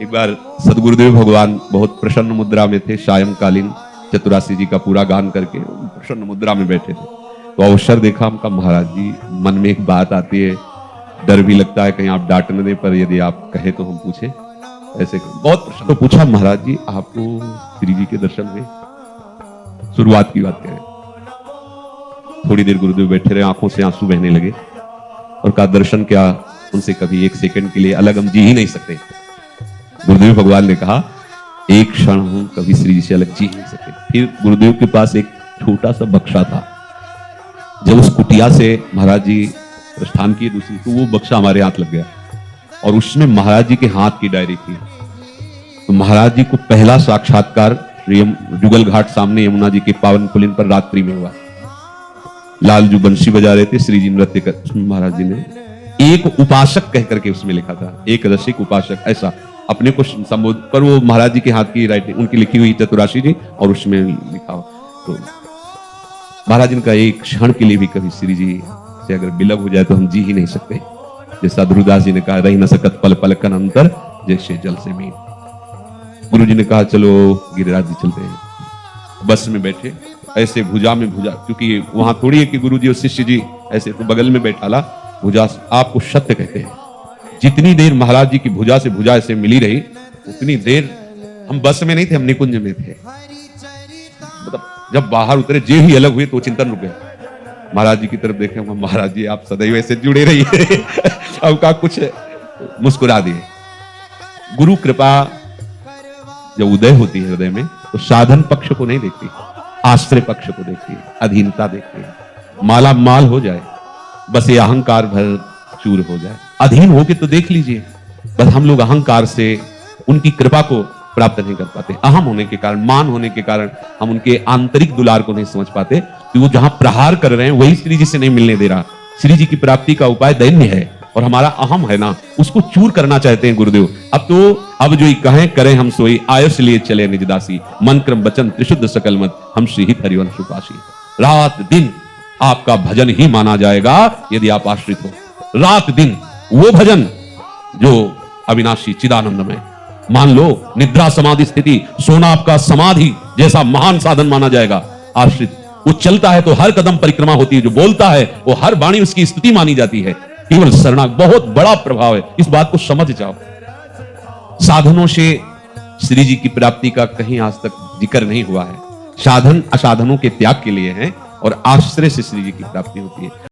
एक बार सदगुरुदेव भगवान बहुत प्रसन्न मुद्रा में थे। सायंकालीन चतुरासी जी का पूरा गान करके प्रसन्न मुद्रा में बैठे थे। तो अवसर देखा हमका, महाराज जी मन में एक बात आती है, डर भी लगता है कहीं आप डांट न दें, पर यदि आप कहे तो हम पूछे। ऐसे बहुत प्रश्न तो पूछा, महाराज जी आपको श्री जी के दर्शन हुए? शुरुआत की बात करें। थोड़ी देर गुरुदेव बैठे रहे, आंखों से आंसू बहने लगे और कहा दर्शन क्या, उनसे कभी एक सेकंड के लिए अलग हम जी ही नहीं सकते। गुरुदेव भगवान ने कहा एक क्षण हम कभी श्री जी से अलग जी नहीं सकते। फिर गुरुदेव के पास एक छोटा सा बक्सा था। जब उस कुटिया से महाराज जी प्रस्थान किए दूसरी, तो वो बक्सा हमारे हाथ लग गया और उसमें महाराज जी के हाथ की डायरी थी। तो महाराज जी को पहला साक्षात्कार जुगल घाट सामने यमुना जी के पावन पुलिन पर रात्रि में हुआ। लाल जो बंशी बजा रहे थे, श्री जी नृत्य कर, उसमें महाराज जी ने एक उपासक कह करके उसमें लिखा था, एक रसिक उपासक, ऐसा अपने को संबोध, पर वो महाराज जी के हाथ की राइटिंग उनकी लिखी हुई चतुराशी जी, और उसमें लिखा हो। तो महाराज जी का एक क्षण के लिए भी कभी श्री जी से अगर विलग हो जाए तो हम जी ही नहीं सकते। जैसा ध्रुवदास जी ने कहा, रही न सकत पल पल कन अंतर जैसे जल से मीन। गुरु जी ने कहा चलो गिरिराज जी चलते हैं। बस में बैठे, ऐसे भुजा में भुजा, क्योंकि वहां थोड़ी है कि गुरु जी और शिष्य जी ऐसे, तो बगल में बैठा ला भुजा। आपको सत्य कहते हैं, जितनी देर महाराज जी की भुजा से भुजा ऐसे मिली रही, उतनी देर हम बस में नहीं थे, हम निकुंज में थे। मतलब जब बाहर उतरे, जे ही अलग हुए तो चिंतन रुक गया। महाराज जी की तरफ देखे, महाराज जी आप सदैव ऐसे जुड़े रहिए। अब का कुछ मुस्कुरा दिए। गुरु कृपा जब उदय होती है हृदय में, तो साधन पक्ष को नहीं देखती, आश्रय पक्ष को देखती है, अधीनता देखती है। माला माल हो जाए, बस ये अहंकार भर चूर हो जाए, अधीन होके तो देख लीजिए। बस हम लोग अहंकार से उनकी कृपा को प्राप्त नहीं कर पाते। अहम होने के कारण, मान होने के कारण हम उनके आंतरिक दुलार को नहीं समझ पाते कि वो जहां प्रहार कर रहे हैं वही श्री जी से नहीं मिलने दे रहा। श्री जी की प्राप्ति का उपाय दैन्य है, और हमारा अहम है ना, उसको चूर करना चाहते हैं गुरुदेव। अब जो कहें करें हम सोई, आयुष लिए चले निज दासी, मन क्रम वचन त्रिशुद्ध सकल मत, हम श्री ही हरिवंश उपासी। रात दिन आपका भजन ही माना जाएगा यदि आप आश्रित हो। रात दिन वो भजन जो अविनाशी चिदानंदमय, मान लो निद्रा समाधि स्थिति, सोना आपका समाधि जैसा महान साधन माना जाएगा। आश्रित वो चलता है तो हर कदम परिक्रमा होती है, जो बोलता है वो हर वाणी उसकी स्तुति मानी जाती है। केवल शरणागत, बहुत बड़ा प्रभाव है, इस बात को समझ जाओ। साधनों से श्री जी की प्राप्ति का कहीं आज तक जिक्र नहीं हुआ है। साधन असाधनों के त्याग के लिए है, और आश्रय से श्री जी की प्राप्ति होती है।